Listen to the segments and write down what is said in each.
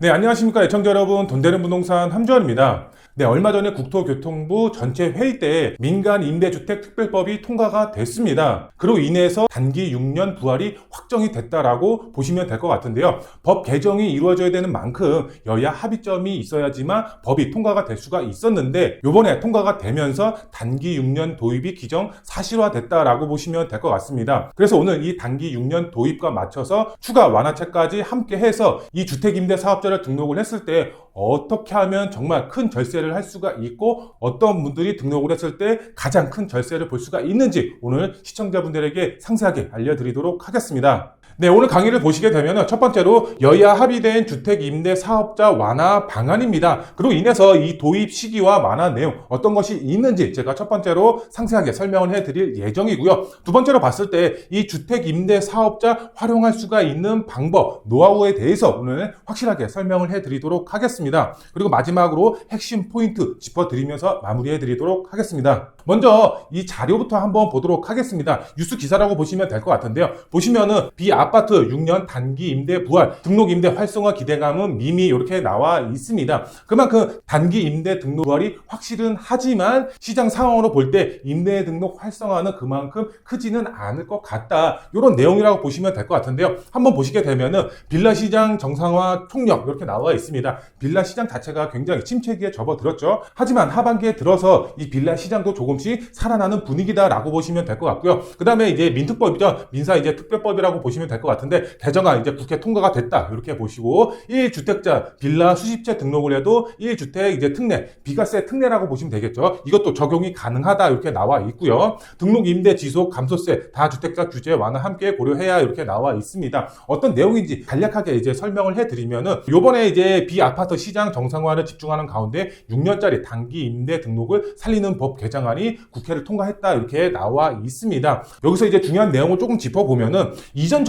네, 안녕하십니까 애청자 여러분. 돈되는 부동산 함주원입니다. 네, 얼마 전에 국토교통부 전체 회의 때 민간 임대주택 특별법이 통과가 됐습니다. 그로 인해서 단기 6년 부활이 확정이 됐다라고 보시면 될 것 같은데요. 법 개정이 이루어져야 되는 만큼 여야 합의점이 있어야지만 법이 통과가 될 수가 있었는데 이번에 통과가 되면서 단기 6년 도입이 기정 사실화됐다라고 보시면 될 것 같습니다. 그래서 오늘 이 단기 6년 도입과 맞춰서 추가 완화책까지 함께 해서 이 주택임대사업자를 등록을 했을 때 어떻게 하면 정말 큰 절세를 할 수가 있고 어떤 분들이 등록을 했을 때 가장 큰 절세를 볼 수가 있는지 오늘 시청자분들에게 상세하게 알려드리도록 하겠습니다. 네, 오늘 강의를 보시게 되면 첫 번째로 여야 합의된 주택임대사업자 완화 방안입니다. 그로 인해서 이 도입 시기와 완화 내용 어떤 것이 있는지 제가 첫 번째로 상세하게 설명을 해드릴 예정이고요. 두 번째로 봤을 때 이 주택임대사업자 활용할 수가 있는 방법, 노하우에 대해서 오늘 확실하게 설명을 해드리도록 하겠습니다. 그리고 마지막으로 핵심 포인트 짚어드리면서 마무리해드리도록 하겠습니다. 먼저 이 자료부터 한번 보도록 하겠습니다. 뉴스 기사라고 보시면 될 것 같은데요. 보시면은 아파트 6년 단기 임대 부활, 등록 임대 활성화 기대감은 미미 이렇게 나와 있습니다. 그만큼 단기 임대 등록 부활이 확실은 하지만 시장 상황으로 볼 때 임대 등록 활성화는 그만큼 크지는 않을 것 같다. 이런 내용이라고 보시면 될 것 같은데요. 한번 보시게 되면은 빌라 시장 정상화 총력 이렇게 나와 있습니다. 빌라 시장 자체가 굉장히 침체기에 접어들었죠. 하지만 하반기에 들어서 이 빌라 시장도 조금씩 살아나는 분위기다라고 보시면 될 것 같고요. 그 다음에 이제 민특법이죠. 민사 이제 특별법이라고 보시면 될 것 같은데 개정안 이제 국회 통과가 됐다 이렇게 보시고 1주택자 빌라 수십 채 등록을 해도 1주택 이제 특례 비과세 특례라고 보시면 되겠죠. 이것도 적용이 가능하다 이렇게 나와 있고요. 등록 임대 지속 감소세 다주택자 규제 완화 함께 고려해야 이렇게 나와 있습니다. 어떤 내용인지 간략하게 이제 설명을 해드리면은 요번에 이제 비아파트 시장 정상화를 집중하는 가운데 6년짜리 단기 임대 등록을 살리는 법 개정안이 국회를 통과했다 이렇게 나와 있습니다. 여기서 이제 중요한 내용을 조금 짚어보면은 이전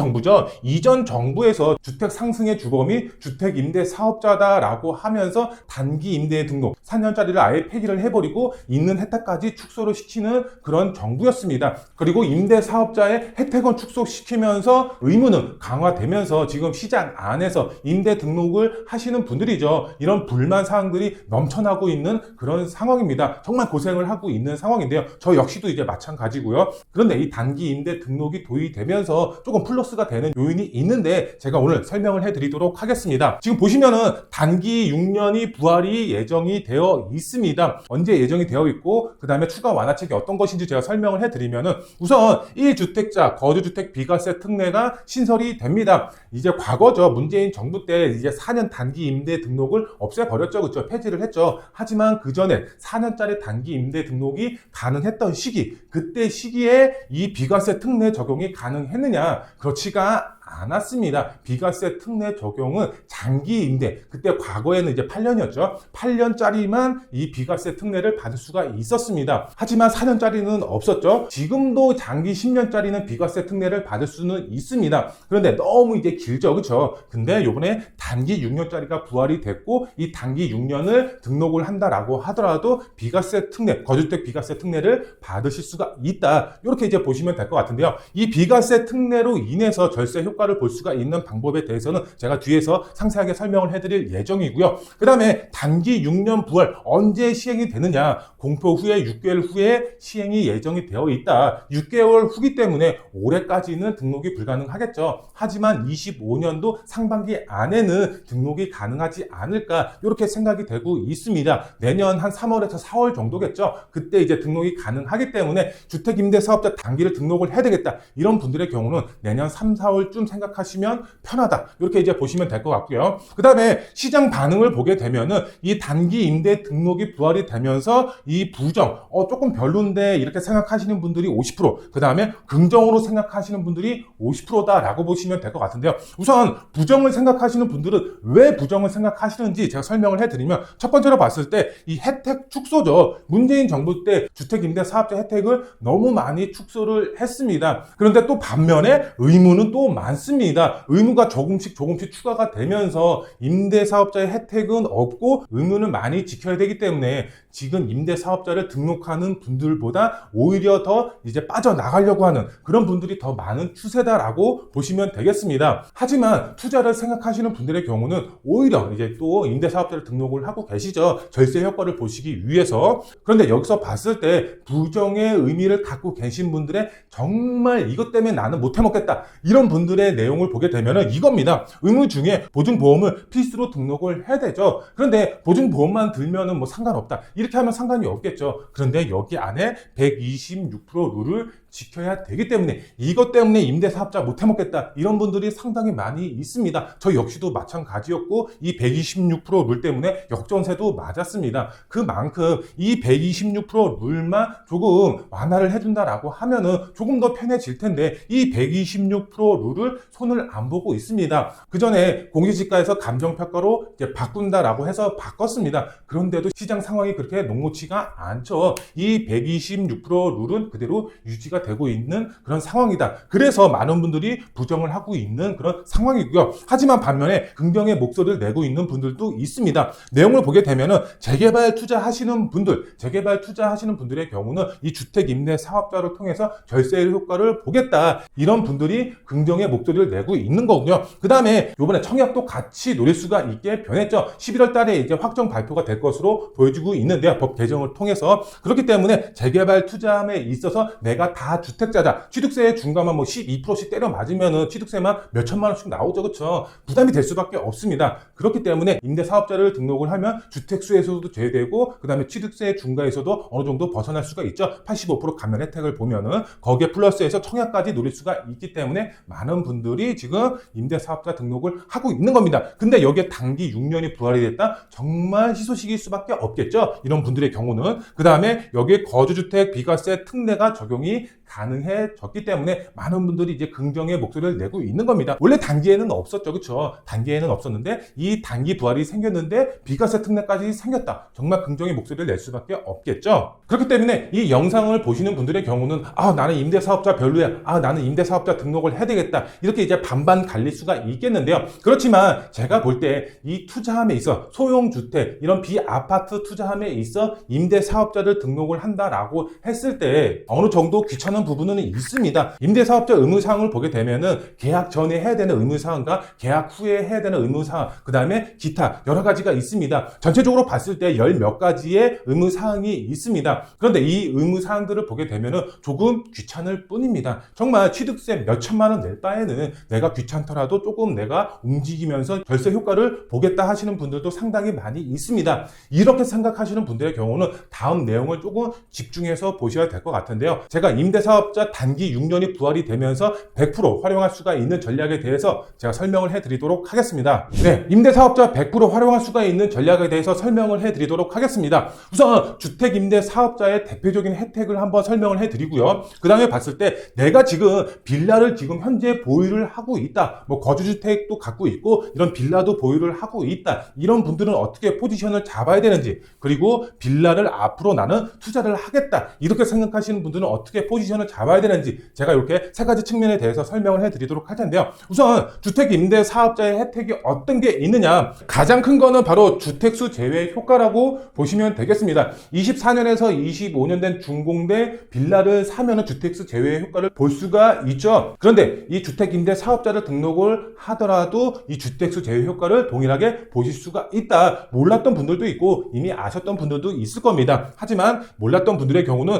정부에서 주택 상승의 주범이 주택 임대 사업자다라고 하면서 단기 임대 등록 4년짜리를 아예 폐기를 해버리고 있는 혜택까지 축소를 시키는 그런 정부였습니다. 그리고 임대 사업자의 혜택은 축소시키면서 의무는 강화되면서 지금 시장 안에서 임대 등록을 하시는 분들이죠. 이런 불만 사항들이 넘쳐나고 있는 그런 상황입니다. 정말 고생을 하고 있는 상황인데요. 저 역시도 이제 마찬가지고요. 그런데 이 단기 임대 등록이 도입되면서 조금 플러스가 되는 요인이 있는데 제가 오늘 설명을 해드리도록 하겠습니다. 지금 보시면은 단기 6년이 부활이 예정이 되어 있습니다. 언제 예정이 되어 있고 그 다음에 추가 완화책이 어떤 것인지 제가 설명을 해드리면은 우선 1주택자 거주주택 비과세 특례가 신설이 됩니다. 이제 과거죠. 문재인 정부 때 이제 4년 단기 임대 등록을 없애버렸죠. 그렇죠? 폐지를 했죠. 하지만 그 전에 4년짜리 단기 임대 등록이 가능했던 시기, 그때 시기에 이 비과세 특례 적용이 가능했느냐? 그렇지가 않았습니다. 비과세 특례 적용은 장기 임대, 그때 과거에는 이제 8년이었죠. 8년짜리만 이 비과세 특례를 받을 수가 있었습니다. 하지만 4년짜리는 없었죠. 지금도 장기 10년짜리는 비과세 특례를 받을 수는 있습니다. 그런데 너무 이제 길죠. 그렇죠? 근데 요번에 단기 6년짜리가 부활이 됐고 이 단기 6년을 등록을 한다라고 하더라도 비과세 특례, 거주택 비과세 특례를 받으실 수가 있다. 이렇게 이제 보시면 될 것 같은데요. 이 비과세 특례로 인해서 절세 효과를 볼 수가 있는 방법에 대해서는 제가 뒤에서 상세하게 설명을 해드릴 예정이고요. 그 다음에 단기 6년 부활 언제 시행이 되느냐, 공표 후에 6개월 후에 시행이 예정이 되어 있다. 6개월 후기 때문에 올해까지는 등록이 불가능하겠죠. 하지만 25년도 상반기 안에는 등록이 가능하지 않을까 이렇게 생각이 되고 있습니다. 내년 한 3월에서 4월 정도겠죠. 그때 이제 등록이 가능하기 때문에 주택임대사업자 단기를 등록을 해야 되겠다. 이런 분들의 경우는 내년 3, 4월쯤 생각하시면 편하다. 이렇게 이제 보시면 될 것 같고요. 그 다음에 시장 반응을 보게 되면은 이 단기 임대 등록이 부활이 되면서 이 부정, 조금 별론데 이렇게 생각하시는 분들이 50%, 그 다음에 긍정으로 생각하시는 분들이 50%다라고 보시면 될 것 같은데요. 우선 부정을 생각하시는 분들은 왜 부정을 생각하시는지 제가 설명을 해드리면 첫 번째로 봤을 때 이 혜택 축소죠. 문재인 정부 때 주택임대사업자 혜택을 너무 많이 축소를 했습니다. 그런데 또 반면에 의무는 또 많습니다. 않습니다. 의무가 조금씩 추가가 되면서 임대사업자의 혜택은 없고 의무는 많이 지켜야 되기 때문에 지금 임대사업자를 등록하는 분들보다 오히려 더 이제 빠져나가려고 하는 그런 분들이 더 많은 추세다라고 보시면 되겠습니다. 하지만 투자를 생각하시는 분들의 경우는 오히려 이제 또 임대사업자를 등록을 하고 계시죠. 절세 효과를 보시기 위해서. 그런데 여기서 봤을 때 부정의 의미를 갖고 계신 분들의 정말 이것 때문에 나는 못 해먹겠다 이런 분들의 내용을 보게 되면 이겁니다. 의무 중에 보증보험을 필수로 등록을 해야 되죠. 그런데 보증보험만 들면은 뭐 상관없다 이렇게 하면 상관이 없겠죠. 그런데 여기 안에 126% 룰을 지켜야 되기 때문에 이것 때문에 임대사업자 못 해먹겠다 이런 분들이 상당히 많이 있습니다. 저 역시도 마찬가지였고 이 126%룰 때문에 역전세도 맞았습니다. 그만큼 이 126% 룰만 조금 완화를 해준다라고 하면은 조금 더 편해질 텐데 이 126% 룰을 손을 안 보고 있습니다. 그 전에 공시지가에서 감정평가로 이제 바꾼다라고 해서 바꿨습니다. 그런데도 시장 상황이 그렇게 녹록치가 않죠. 이 126% 룰은 그대로 유지가 되고 있는 그런 상황이다. 그래서 많은 분들이 부정을 하고 있는 그런 상황이고요. 하지만 반면에 긍정의 목소리를 내고 있는 분들도 있습니다. 내용을 보게 되면은 재개발 투자하시는 분들의 경우는 이 주택 임대 사업자를 통해서 절세 효과를 보겠다. 이런 분들이 긍정의 목소리를 내고 있는 거고요. 그 다음에 이번에 청약도 같이 노릴 수가 있게 변했죠. 11월 달에 이제 확정 발표가 될 것으로 보여지고 있는데요. 법 개정을 통해서. 그렇기 때문에 재개발 투자함에 있어서 내가 다 주택자다. 취득세 중과만 뭐 12%씩 때려 맞으면은 취득세만 몇 천만 원씩 나오죠. 그렇죠? 부담이 될 수밖에 없습니다. 그렇기 때문에 임대사업자를 등록을 하면 주택수에서도 제외되고 그다음에 취득세 중과에서도 어느 정도 벗어날 수가 있죠. 85% 감면 혜택을 보면은 거기에 플러스해서 청약까지 노릴 수가 있기 때문에 많은 분들이 지금 임대사업자 등록을 하고 있는 겁니다. 근데 여기에 단기 6년이 부활이 됐다? 정말 희소식일 수밖에 없겠죠. 이런 분들의 경우는. 그 다음에 여기에 거주주택 비과세 특례가 적용이 가능해졌기 때문에 많은 분들이 이제 긍정의 목소리를 내고 있는 겁니다. 원래 단기에는 없었죠. 그렇죠? 단기에는 없었는데 이 단기 부활이 생겼는데 비과세 특례까지 생겼다. 정말 긍정의 목소리를 낼 수밖에 없겠죠. 그렇기 때문에 이 영상을 보시는 분들의 경우는 나는 임대사업자 별로야. 나는 임대사업자 등록을 해야 되겠다. 이렇게 이제 반반 갈릴 수가 있겠는데요. 그렇지만 제가 볼 때 이 투자함에 있어 소형주택 이런 비아파트 투자함에 있어 임대사업자를 등록을 한다라고 했을 때 어느 정도 귀찮은 부분은 있습니다. 임대사업자 의무사항을 보게 되면은 계약 전에 해야 되는 의무사항과 계약 후에 해야 되는 의무사항, 그 다음에 기타 여러 가지가 있습니다. 전체적으로 봤을 때 열 몇 가지의 의무사항이 있습니다. 그런데 이 의무사항들을 보게 되면은 조금 귀찮을 뿐입니다. 정말 취득세 몇 천만 원 낼 바에는 내가 귀찮더라도 조금 내가 움직이면서 절세 효과를 보겠다 하시는 분들도 상당히 많이 있습니다. 이렇게 생각하시는 분들의 경우는 다음 내용을 조금 집중해서 보셔야 될 것 같은데요. 제가 임대사업자 단기 6년이 부활이 되면서 100% 활용할 수가 있는 전략에 대해서 제가 설명을 해드리도록 하겠습니다. 네, 임대사업자 100% 활용할 수가 있는 전략에 대해서 설명을 해드리도록 하겠습니다. 우선 주택임대사업자의 대표적인 혜택을 한번 설명을 해드리고요. 그 다음에 봤을 때 내가 지금 빌라를 지금 현재 보유를 하고 있다. 뭐 거주주택도 갖고 있고 이런 빌라도 보유를 하고 있다. 이런 분들은 어떻게 포지션을 잡아야 되는지, 그리고 빌라를 앞으로 나는 투자를 하겠다. 이렇게 생각하시는 분들은 어떻게 포지션을 잡아야 되는지 제가 이렇게 세 가지 측면에 대해서 설명을 해드리도록 할 텐데요. 우선 주택임대사업자의 혜택이 어떤 게 있느냐. 가장 큰 거는 바로 주택수 제외 효과라고 보시면 되겠습니다. 24년에서 25년 된 준공대 빌라를 사면은 주택수 제외 효과를 볼 수가 있죠. 그런데 이 주택임대사업자를 등록을 하더라도 이 주택수 제외 효과를 동일하게 보실 수가 있다. 몰랐던 분들도 있고 이미 아셨던 분들도 있을 겁니다. 하지만 몰랐던 분들의 경우는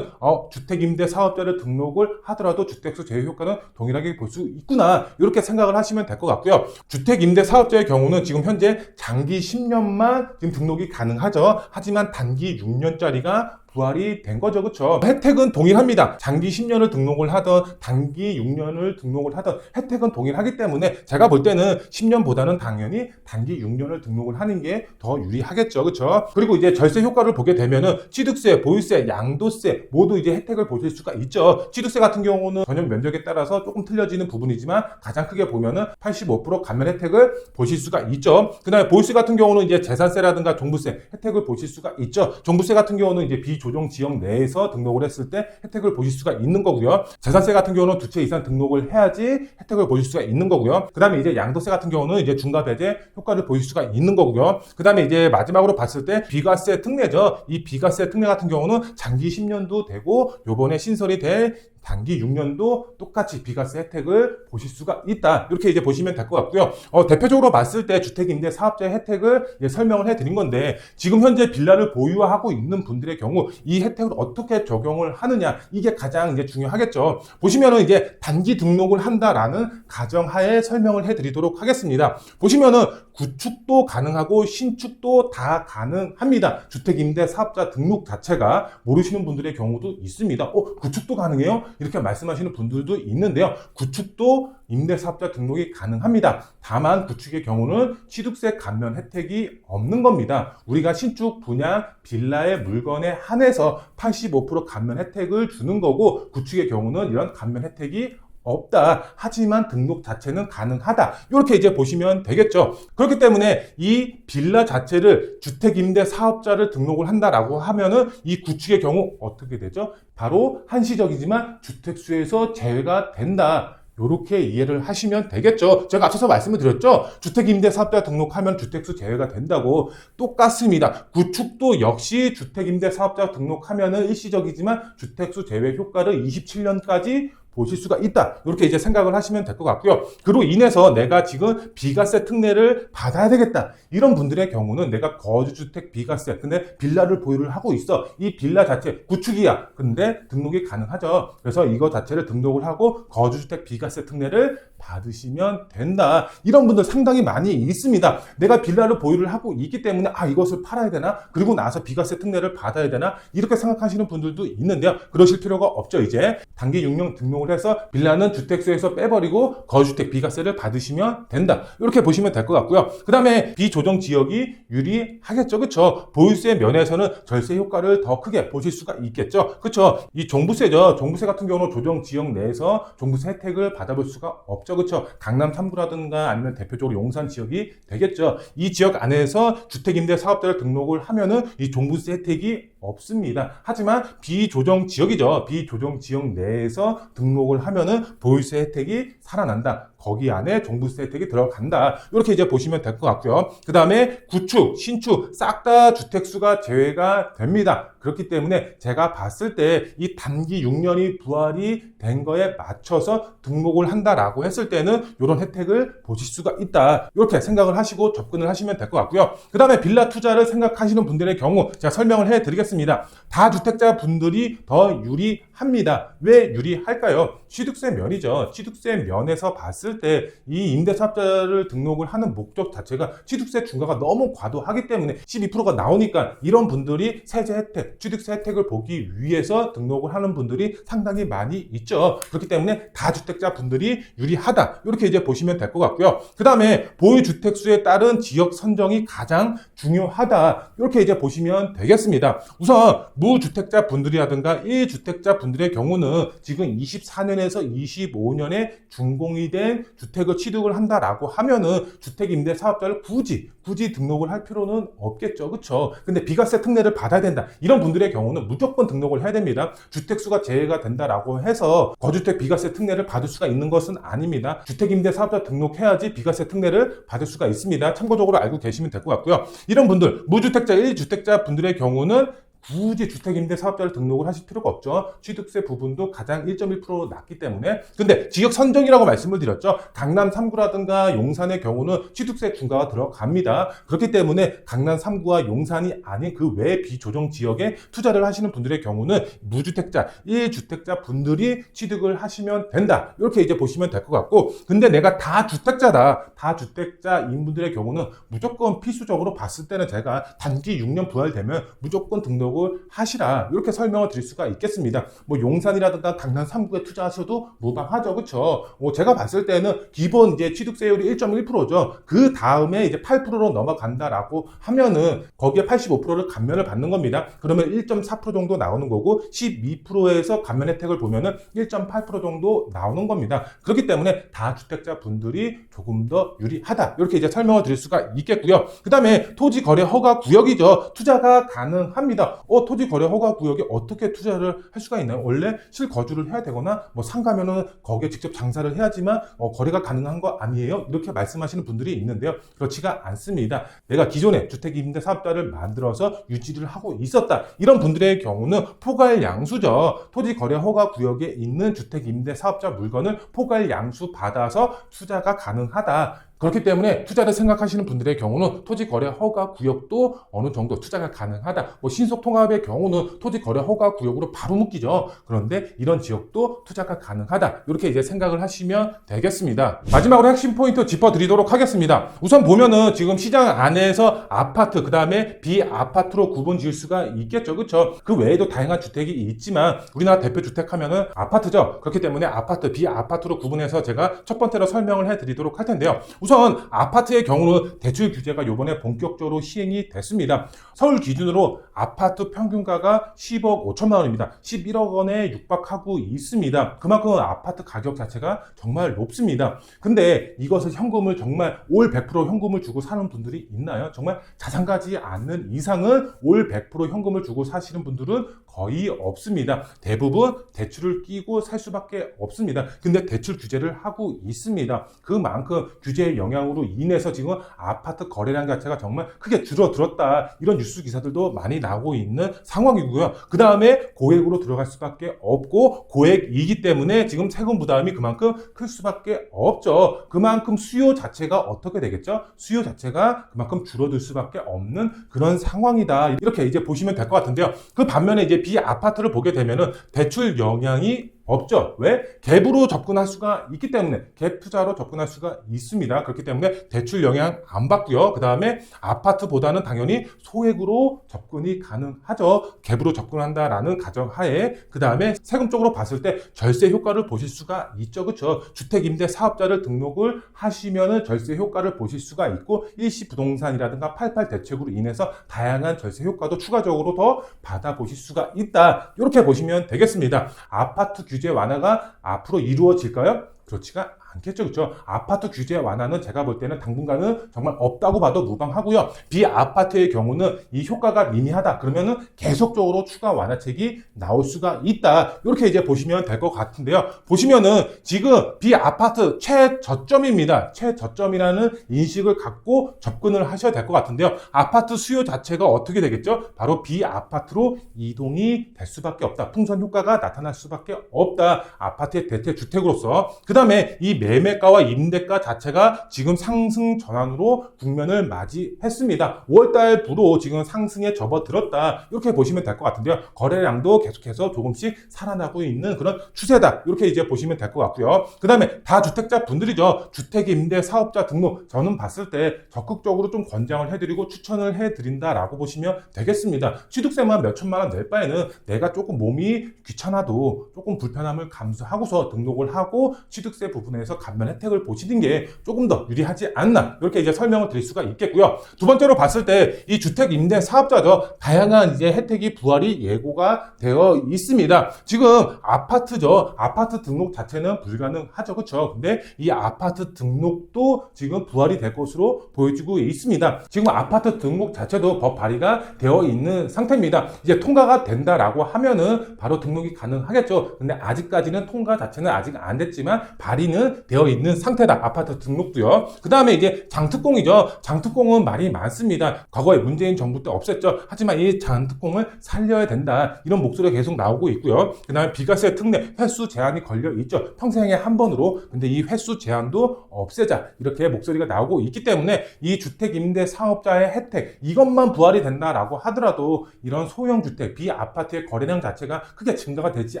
주택임대사업자를 등록을 하더라도 주택수 제외 효과는 동일하게 볼 수 있구나, 이렇게 생각을 하시면 될 것 같고요. 주택임대사업자의 경우는 지금 현재 장기 10년만 지금 등록이 가능하죠. 하지만 단기 6년짜리가 부활이 된 거죠. 그렇죠? 혜택은 동일합니다. 장기 10년을 등록을 하던 단기 6년을 등록을 하던 혜택은 동일하기 때문에 제가 볼 때는 10년보다는 당연히 단기 6년을 등록을 하는 게 더 유리하겠죠. 그렇죠? 그리고 이제 절세 효과를 보게 되면은 취득세, 보유세, 양도세 모두 이제 혜택을 보실 수가 있죠. 취득세 같은 경우는 전용 면적에 따라서 조금 틀려지는 부분이지만 가장 크게 보면은 85% 감면 혜택을 보실 수가 있죠. 그다음에 보유세 같은 경우는 이제 재산세라든가 종부세 혜택을 보실 수가 있죠. 종부세 같은 경우는 이제 비조정 지역 내에서 등록을 했을 때 혜택을 보실 수가 있는 거고요. 재산세 같은 경우는 2채 이상 등록을 해야지 혜택을 보실 수가 있는 거고요. 그 다음에 이제 양도세 같은 경우는 이제 중과 배제 효과를 보실 수가 있는 거고요. 그 다음에 이제 마지막으로 봤을 때 비과세 특례죠. 이 비과세 특례 같은 경우는 장기 10년도 되고 요번에 신설이 될 단기 6년도 똑같이 비과세 혜택을 보실 수가 있다. 이렇게 이제 보시면 될 것 같고요. 대표적으로 봤을 때 주택임대 사업자의 혜택을 설명을 해드린 건데, 지금 현재 빌라를 보유하고 있는 분들의 경우 이 혜택을 어떻게 적용을 하느냐, 이게 가장 이제 중요하겠죠. 보시면은 이제 단기 등록을 한다라는 가정하에 설명을 해드리도록 하겠습니다. 보시면은 구축도 가능하고 신축도 다 가능합니다. 주택임대 사업자 등록 자체가 모르시는 분들의 경우도 있습니다. 구축도 가능해요? 이렇게 말씀하시는 분들도 있는데요. 구축도 임대사업자 등록이 가능합니다. 다만 구축의 경우는 취득세 감면 혜택이 없는 겁니다. 우리가 신축, 분양, 빌라의 물건에 한해서 85% 감면 혜택을 주는 거고, 구축의 경우는 이런 감면 혜택이 없다. 하지만 등록 자체는 가능하다. 이렇게 이제 보시면 되겠죠. 그렇기 때문에 이 빌라 자체를 주택임대 사업자를 등록을 한다라고 하면은 이 구축의 경우 어떻게 되죠? 바로 한시적이지만 주택수에서 제외가 된다. 이렇게 이해를 하시면 되겠죠. 제가 앞서서 말씀을 드렸죠. 주택임대사업자 등록하면 주택수 제외가 된다고. 똑같습니다. 구축도 역시 주택임대사업자 등록하면은 일시적이지만 주택수 제외 효과를 27년까지 보실 수가 있다. 이렇게 이제 생각을 하시면 될 것 같고요. 그로 인해서 내가 지금 비과세 특례를 받아야 되겠다. 이런 분들의 경우는 내가 거주주택 비과세, 근데 빌라를 보유를 하고 있어. 이 빌라 자체 구축이야. 근데 등록이 가능하죠. 그래서 이거 자체를 등록을 하고 거주주택 비과세 특례를 받으시면 된다. 이런 분들 상당히 많이 있습니다. 내가 빌라를 보유를 하고 있기 때문에 이것을 팔아야 되나? 그리고 나서 비과세 특례를 받아야 되나? 이렇게 생각하시는 분들도 있는데요. 그러실 필요가 없죠. 이제 단기 6년 등록을 해서 빌라는 주택수에서 빼버리고 거주주택 비과세를 받으시면 된다. 이렇게 보시면 될 것 같고요. 그 다음에 비조정 지역이 유리하겠죠. 그쵸? 보유세 면에서는 절세 효과를 더 크게 보실 수가 있겠죠. 그쵸? 이 종부세죠. 종부세 같은 경우는 조정 지역 내에서 종부세 혜택을 받아볼 수가 없죠. 그쵸? 강남 3구라든가 아니면 대표적으로 용산 지역이 되겠죠. 이 지역 안에서 주택임대 사업자를 등록을 하면은 이 종부세 혜택이 없습니다. 하지만 비조정 지역이죠. 비조정 지역 내에서 등록을 하면은 보유세 혜택이 살아난다. 거기 안에 종부세 혜택이 들어간다. 이렇게 이제 보시면 될 것 같고요. 그 다음에 구축, 신축 싹 다 주택수가 제외가 됩니다. 그렇기 때문에 제가 봤을 때 이 단기 6년이 부활이 된 거에 맞춰서 등록을 한다라고 했을 때는 이런 혜택을 보실 수가 있다. 이렇게 생각을 하시고 접근을 하시면 될 것 같고요. 그 다음에 빌라 투자를 생각하시는 분들의 경우 제가 설명을 해드리겠습니다. 다주택자 분들이 더 유리합니다. 왜 유리할까요? 취득세 면이죠. 취득세 면에서 봤을 때 이 임대사업자를 등록을 하는 목적 자체가 취득세 중과가 너무 과도하기 때문에 12%가 나오니까 이런 분들이 세제 혜택, 취득세 혜택을 보기 위해서 등록을 하는 분들이 상당히 많이 있죠. 그렇기 때문에 다주택자 분들이 유리하다. 이렇게 이제 보시면 될 것 같고요. 그 다음에 보유주택수에 따른 지역 선정이 가장 중요하다. 이렇게 이제 보시면 되겠습니다. 우선 무주택자 분들이라든가 1주택자 분들의 경우는 지금 24년에서 25년에 준공이 된 주택을 취득을 한다라고 하면은 주택임대 사업자를 굳이 등록을 할 필요는 없겠죠. 그쵸? 근데 비과세 특례를 받아야 된다. 이런 분들의 경우는 무조건 등록을 해야 됩니다. 주택수가 제외가 된다라고 해서 거주택 비과세 특례를 받을 수가 있는 것은 아닙니다. 주택임대 사업자 등록해야지 비과세 특례를 받을 수가 있습니다. 참고적으로 알고 계시면 될 것 같고요. 이런 분들, 무주택자 1주택자 분들의 경우는 굳이 주택임대 사업자를 등록을 하실 필요가 없죠. 취득세 부분도 가장 1.1% 낮기 때문에. 근데 지역 선정이라고 말씀을 드렸죠. 강남 3구라든가 용산의 경우는 취득세 중과가 들어갑니다. 그렇기 때문에 강남 3구와 용산이 아닌 그 외 비조정 지역에 투자를 하시는 분들의 경우는 무주택자 1주택자 분들이 취득을 하시면 된다. 이렇게 이제 보시면 될 것 같고, 근데 내가 다주택자다. 다주택자인 분들의 경우는 무조건 필수적으로 봤을 때는 제가 단기 6년 부활되면 무조건 등록을 하시라. 이렇게 설명을 드릴 수가 있겠습니다. 용산이라든가 강남 3구에 투자하셔도 무방하죠. 그쵸? 제가 봤을 때는 기본 이제 취득세율이 1.1%죠. 그 다음에 이제 8%로 넘어간다라고 하면은 거기에 85%를 감면을 받는 겁니다. 그러면 1.4% 정도 나오는 거고 12%에서 감면 혜택을 보면은 1.8% 정도 나오는 겁니다. 그렇기 때문에 다주택자 분들이 조금 더 유리하다. 이렇게 이제 설명을 드릴 수가 있겠고요. 그 다음에 토지 거래 허가 구역이죠. 투자가 가능합니다. 보니까 토지 거래 허가 구역에 어떻게 투자를 할 수가 있나요? 원래 실거주를 해야 되거나 뭐 상가면은 거기에 직접 장사를 해야지만 거래가 가능한 거 아니에요? 이렇게 말씀하시는 분들이 있는데요. 그렇지가 않습니다. 내가 기존에 주택임대사업자를 만들어서 유지를 하고 있었다. 이런 분들의 경우는 포괄양수죠. 토지 거래 허가 구역에 있는 주택임대사업자 물건을 포괄양수 받아서 투자가 가능하다. 그렇기 때문에 투자를 생각하시는 분들의 경우는 토지 거래 허가 구역도 어느 정도 투자가 가능하다. 뭐 신속 통합의 경우는 토지 거래 허가 구역으로 바로 묶이죠. 그런데 이런 지역도 투자가 가능하다. 이렇게 이제 생각을 하시면 되겠습니다. 마지막으로 핵심 포인트 짚어드리도록 하겠습니다. 우선 보면은 지금 시장 안에서 아파트, 그 다음에 비아파트로 구분 지을 수가 있겠죠. 그렇죠? 그 외에도 다양한 주택이 있지만 우리나라 대표 주택 하면은 아파트죠. 그렇기 때문에 아파트, 비아파트로 구분해서 제가 첫 번째로 설명을 해드리도록 할 텐데요. 우선 아파트의 경우는 대출 규제가 이번에 본격적으로 시행이 됐습니다. 서울 기준으로 아파트 평균가가 10억 5천만 원입니다. 11억 원에 육박하고 있습니다. 그만큼 아파트 가격 자체가 정말 높습니다. 근데 이것을 현금을 정말 올 100% 현금을 주고 사는 분들이 있나요? 정말 자산가지 않는 이상은 올 100% 현금을 주고 사시는 분들은 거의 없습니다. 대부분 대출을 끼고 살 수밖에 없습니다. 근데 대출 규제를 하고 있습니다. 그만큼 규제의 영향으로 인해서 지금 아파트 거래량 자체가 정말 크게 줄어들었다. 이런 뉴스 기사들도 많이 나오고 있는 상황이고요. 그 다음에 고액으로 들어갈 수밖에 없고 고액이기 때문에 지금 세금 부담이 그만큼 클 수밖에 없죠. 그만큼 수요 자체가 어떻게 되겠죠? 수요 자체가 그만큼 줄어들 수밖에 없는 그런 상황이다. 이렇게 이제 보시면 될 것 같은데요. 그 반면에 이제 비아파트를 보게 되면은 대출 영향이 없죠. 왜? 갭으로 접근할 수가 있기 때문에 갭 투자로 접근할 수가 있습니다. 그렇기 때문에 대출 영향 안 받고요. 그 다음에 아파트보다는 당연히 소액으로 접근이 가능하죠. 갭으로 접근한다라는 가정하에 그 다음에 세금적으로 봤을 때 절세 효과를 보실 수가 있죠. 그렇죠? 주택임대 사업자를 등록을 하시면은 절세 효과를 보실 수가 있고 일시부동산이라든가 88 대책으로 인해서 다양한 절세 효과도 추가적으로 더 받아보실 수가 있다. 이렇게 보시면 되겠습니다. 아파트 규제 완화가 앞으로 이루어질까요? 그렇지가 않겠죠. 그렇죠? 아파트 규제 완화는 제가 볼 때는 당분간은 정말 없다고 봐도 무방하고요. 비아파트의 경우는 이 효과가 미미하다. 그러면은 계속적으로 추가 완화책이 나올 수가 있다. 이렇게 이제 보시면 될 것 같은데요. 보시면은 지금 비아파트 최저점입니다. 최저점이라는 인식을 갖고 접근을 하셔야 될 것 같은데요. 아파트 수요 자체가 어떻게 되겠죠? 바로 비아파트로 이동이 될 수밖에 없다. 풍선 효과가 나타날 수밖에 없다. 아파트의 대체주택으로서. 그 다음에 이 매매가와 임대가 자체가 지금 상승 전환으로 국면을 맞이했습니다. 5월달부로 지금 상승에 접어들었다. 이렇게 보시면 될 것 같은데요. 거래량도 계속해서 조금씩 살아나고 있는 그런 추세다. 이렇게 이제 보시면 될 것 같고요. 그 다음에 다주택자 분들이죠. 주택임대 사업자 등록 저는 봤을 때 적극적으로 좀 권장을 해드리고 추천을 해드린다라고 보시면 되겠습니다. 취득세만 몇 천만 원 낼 바에는 내가 조금 몸이 귀찮아도 조금 불편함을 감수하고서 등록을 하고 취득세 부분에서 감면 혜택을 보시는 게 조금 더 유리하지 않나 이렇게 이제 설명을 드릴 수가 있겠고요. 두 번째로 봤을 때 이 주택 임대 사업자죠. 다양한 이제 혜택이 부활이 예고가 되어 있습니다. 지금 아파트죠. 아파트 등록 자체는 불가능하죠. 그렇죠? 근데 이 아파트 등록도 지금 부활이 될 것으로 보여지고 있습니다. 지금 아파트 등록 자체도 법 발의가 되어 있는 상태입니다. 이제 통과가 된다라고 하면은 바로 등록이 가능하겠죠. 근데 아직까지는 통과 자체는 아직 안 됐지만 발의는 되어 있는 상태다. 아파트 등록도요. 그 다음에 이제 장특공이죠. 장특공은 말이 많습니다. 과거에 문재인 정부 때 없앴죠. 하지만 이 장특공을 살려야 된다. 이런 목소리가 계속 나오고 있고요. 그 다음에 비과세 특례 횟수 제한이 걸려 있죠. 평생에 한 번으로. 근데 이 횟수 제한도 없애자. 이렇게 목소리가 나오고 있기 때문에 이 주택임대 사업자의 혜택 이것만 부활이 된다라고 하더라도 이런 소형 주택 비아파트의 거래량 자체가 크게 증가가 되지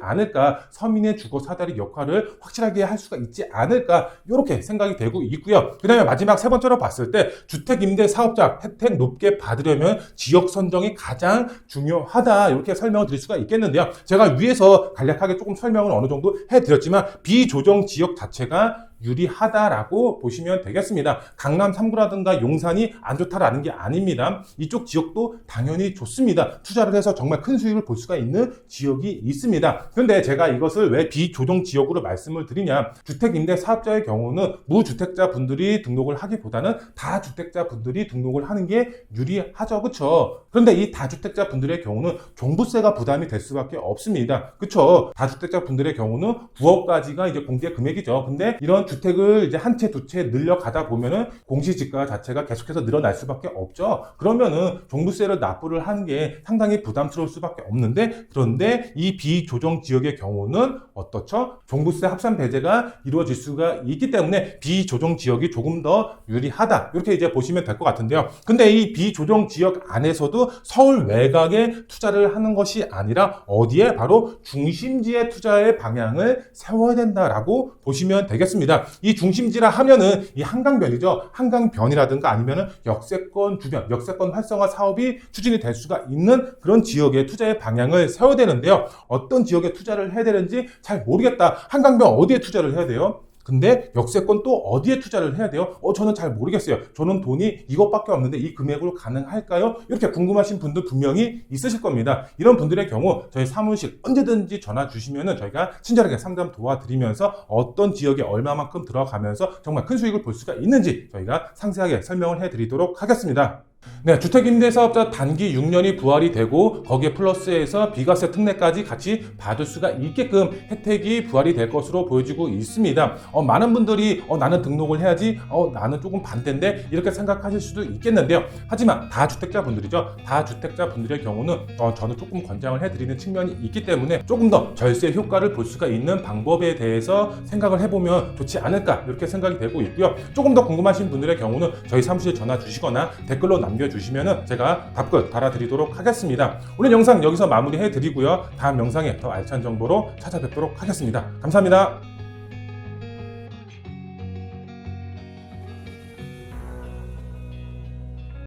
않을까. 서민의 주거 사다리 역할을 확실하게 할 수가 있지 않을까 이렇게 생각이 되고 있고요. 그 다음에 마지막 세 번째로 봤을 때 주택임대 사업자 혜택 높게 받으려면 지역 선정이 가장 중요하다 이렇게 설명을 드릴 수가 있겠는데요. 제가 위에서 간략하게 조금 설명을 어느 정도 해드렸지만 비조정 지역 자체가 유리하다라고 보시면 되겠습니다. 강남 3구라든가 용산이 안 좋다라는 게 아닙니다. 이쪽 지역도 당연히 좋습니다. 투자를 해서 정말 큰 수익을 볼 수가 있는 지역이 있습니다. 그런데 제가 이것을 왜 비조정 지역으로 말씀을 드리냐, 주택임대 사업자의 경우는 무주택자 분들이 등록을 하기보다는 다주택자 분들이 등록을 하는 게 유리하죠. 그쵸? 그런데 이 다주택자 분들의 경우는 종부세가 부담이 될 수밖에 없습니다. 그쵸? 다주택자 분들의 경우는 9억까지가 이제 공제 금액이죠. 근데 이런 주택을 이제 한 채, 두 채 늘려가다 보면은 공시지가 자체가 계속해서 늘어날 수밖에 없죠. 그러면은 종부세를 납부를 하는 게 상당히 부담스러울 수밖에 없는데, 그런데 이 비조정 지역의 경우는 어떻죠? 종부세 합산 배제가 이루어질 수가 있기 때문에 비조정 지역이 조금 더 유리하다, 이렇게 이제 보시면 될 것 같은데요. 근데 이 비조정 지역 안에서도 서울 외곽에 투자를 하는 것이 아니라 어디에? 바로 중심지에 투자의 방향을 세워야 된다라고 보시면 되겠습니다. 이 중심지라 하면은 이 한강변이죠. 한강변이라든가 아니면은 역세권 주변, 역세권 활성화 사업이 추진이 될 수가 있는 그런 지역에 투자의 방향을 세워야 되는데요. 어떤 지역에 투자를 해야 되는지 잘 모르겠다. 한강변 어디에 투자를 해야 돼요? 근데 역세권 또 어디에 투자를 해야 돼요? 저는 잘 모르겠어요. 저는 돈이 이것밖에 없는데 이 금액으로 가능할까요? 이렇게 궁금하신 분들 분명히 있으실 겁니다. 이런 분들의 경우 저희 사무실 언제든지 전화 주시면은 저희가 친절하게 상담 도와드리면서 어떤 지역에 얼마만큼 들어가면서 정말 큰 수익을 볼 수가 있는지 저희가 상세하게 설명을 해드리도록 하겠습니다. 네, 주택임대사업자 단기 6년이 부활이 되고 거기에 플러스해서 비과세 특례까지 같이 받을 수가 있게끔 혜택이 부활이 될 것으로 보여지고 있습니다. 많은 분들이 나는 등록을 해야지, 나는 조금 반대인데 이렇게 생각하실 수도 있겠는데요. 하지만 다주택자분들이죠. 다주택자분들의 경우는 저는 조금 권장을 해드리는 측면이 있기 때문에 조금 더 절세 효과를 볼 수가 있는 방법에 대해서 생각을 해보면 좋지 않을까, 이렇게 생각이 되고 있고요. 조금 더 궁금하신 분들의 경우는 저희 사무실에 전화 주시거나 댓글로 남겨주시면 제가 답글 달아드리도록 하겠습니다. 오늘 영상 여기서 마무리해 드리고요. 다음 영상에 더 알찬 정보로 찾아뵙도록 하겠습니다. 감사합니다.